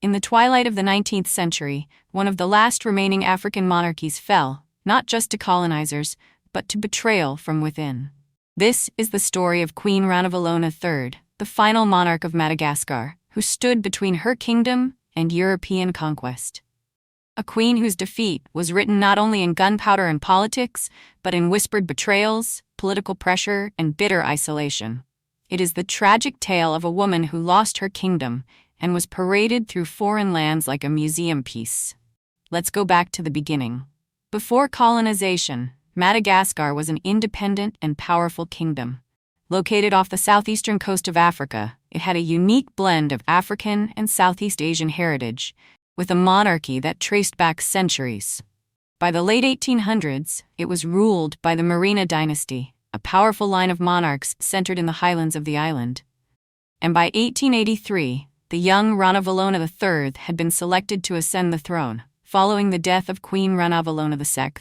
In the twilight of the 19th century, one of the last remaining African monarchies fell, not just to colonizers, but to betrayal from within. This is the story of Queen Ranavalona III, the final monarch of Madagascar, who stood between her kingdom and European conquest. A queen whose defeat was written not only in gunpowder and politics, but in whispered betrayals, political pressure, and bitter isolation. It is the tragic tale of a woman who lost her kingdom and was paraded through foreign lands like a museum piece. Let's go back to the beginning. Before colonization, Madagascar was an independent and powerful kingdom. Located off the southeastern coast of Africa, it had a unique blend of African and Southeast Asian heritage, with a monarchy that traced back centuries. By the late 1800s, it was ruled by the Merina dynasty, a powerful line of monarchs centered in the highlands of the island. And by 1883, the young Ranavalona III had been selected to ascend the throne, following the death of Queen Ranavalona II.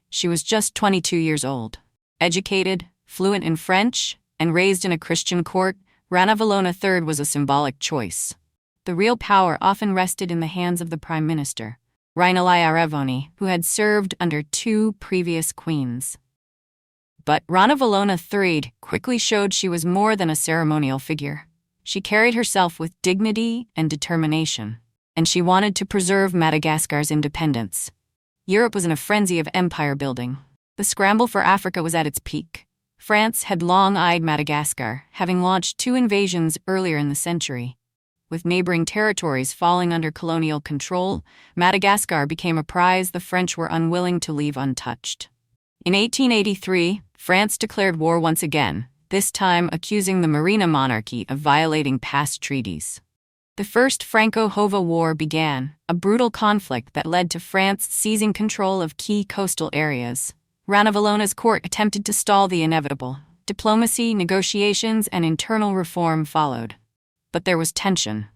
She was just 22 years old. Educated, fluent in French, and raised in a Christian court, Ranavalona III was a symbolic choice. The real power often rested in the hands of the prime minister, Ranavalona, who had served under two previous queens. But Ranavalona III quickly showed she was more than a ceremonial figure. She carried herself with dignity and determination, and she wanted to preserve Madagascar's independence. Europe was in a frenzy of empire building. The scramble for Africa was at its peak. France had long eyed Madagascar, having launched 2 invasions earlier in the century. With neighboring territories falling under colonial control, Madagascar became a prize the French were unwilling to leave untouched. In 1883, France declared war once again, this time accusing the Merina monarchy of violating past treaties. The First Franco-Hova War began, a brutal conflict that led to France seizing control of key coastal areas. Ranavalona's court attempted to stall the inevitable. Diplomacy, negotiations, and internal reform followed. But there was tension.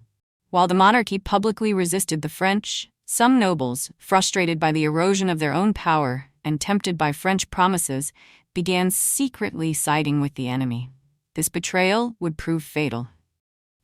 While the monarchy publicly resisted the French, some nobles, frustrated by the erosion of their own power and tempted by French promises, began secretly siding with the enemy. This betrayal would prove fatal.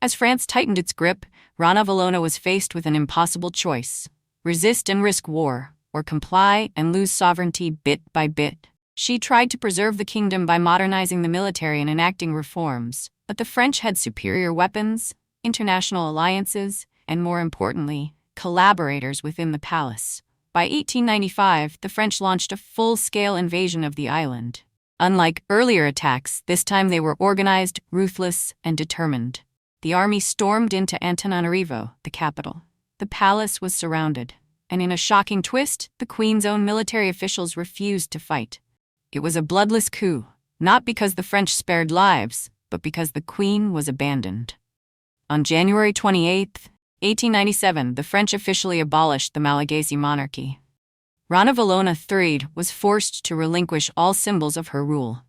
As France tightened its grip, Ranavalona was faced with an impossible choice: resist and risk war, or comply and lose sovereignty bit by bit. She tried to preserve the kingdom by modernizing the military and enacting reforms, but the French had superior weapons, international alliances, and more importantly, collaborators within the palace. By 1895, the French launched a full-scale invasion of the island. Unlike earlier attacks, this time they were organized, ruthless, and determined. The army stormed into Antananarivo, the capital. The palace was surrounded, and in a shocking twist, the Queen's own military officials refused to fight. It was a bloodless coup, not because the French spared lives, but because the Queen was abandoned. On January 28, 1897, the French officially abolished the Malagasy monarchy. Ranavalona III was forced to relinquish all symbols of her rule.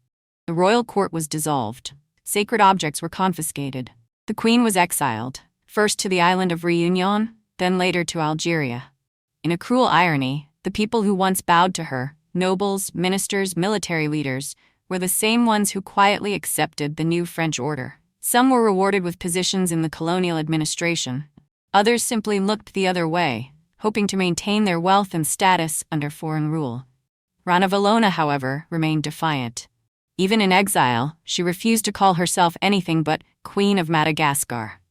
The royal court was dissolved. Sacred objects were confiscated. The Queen was exiled, first to the island of Réunion, then later to Algeria. In a cruel irony, the people who once bowed to her, nobles, ministers, military leaders, were the same ones who quietly accepted the new French order. Some were rewarded with positions in the colonial administration. Others simply looked the other way, hoping to maintain their wealth and status under foreign rule. Ranavalona, however, remained defiant. Even in exile, she refused to call herself anything but Queen of Madagascar.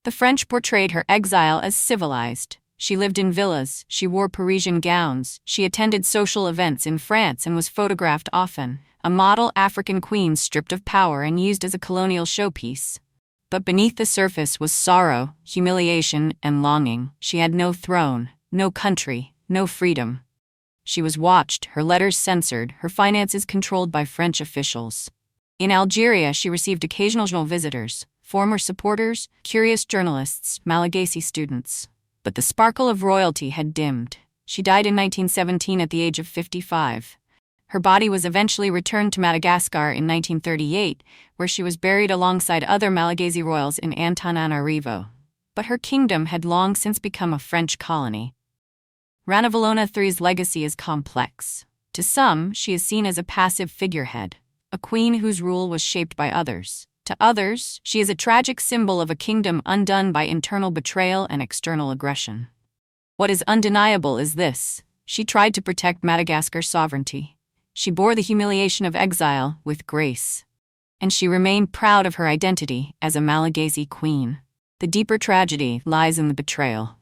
The French portrayed her exile as civilized. She lived in villas, she wore Parisian gowns, she attended social events in France and was photographed often, a model African queen stripped of power and used as a colonial showpiece. But beneath the surface was sorrow, humiliation, and longing. She had no throne, no country, no freedom. She was watched, her letters censored, her finances controlled by French officials. In Algeria, she received occasional visitors, former supporters, curious journalists, Malagasy students. But the sparkle of royalty had dimmed. She died in 1917 at the age of 55. Her body was eventually returned to Madagascar in 1938, where she was buried alongside other Malagasy royals in Antananarivo. But her kingdom had long since become a French colony. Ranavalona III's legacy is complex. To some, she is seen as a passive figurehead, a queen whose rule was shaped by others. To others, she is a tragic symbol of a kingdom undone by internal betrayal and external aggression. What is undeniable is this: she tried to protect Madagascar's sovereignty. She bore the humiliation of exile with grace. And she remained proud of her identity as a Malagasy queen. The deeper tragedy lies in the betrayal.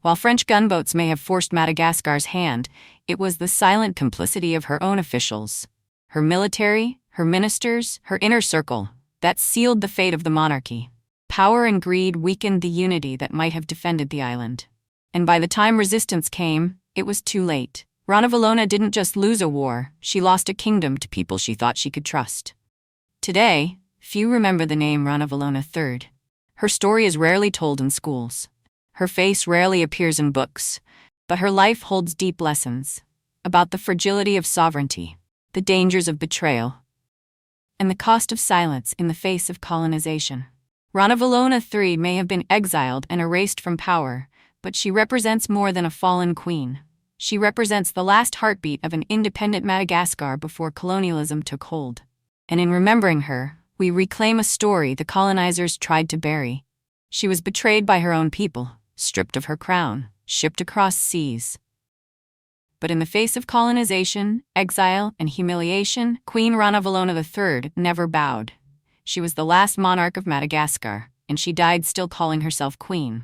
While French gunboats may have forced Madagascar's hand, it was the silent complicity of her own officials, her military, her ministers, her inner circle, that sealed the fate of the monarchy. Power and greed weakened the unity that might have defended the island. And by the time resistance came, it was too late. Ranavalona didn't just lose a war, she lost a kingdom to people she thought she could trust. Today, few remember the name Ranavalona III. Her story is rarely told in schools. Her face rarely appears in books, but her life holds deep lessons about the fragility of sovereignty, the dangers of betrayal, and the cost of silence in the face of colonization. Ranavalona III may have been exiled and erased from power, but she represents more than a fallen queen. She represents the last heartbeat of an independent Madagascar before colonialism took hold. And in remembering her, we reclaim a story the colonizers tried to bury. She was betrayed by her own people, stripped of her crown, shipped across seas. But in the face of colonization, exile, and humiliation, Queen Ranavalona III never bowed. She was the last monarch of Madagascar, and she died still calling herself queen.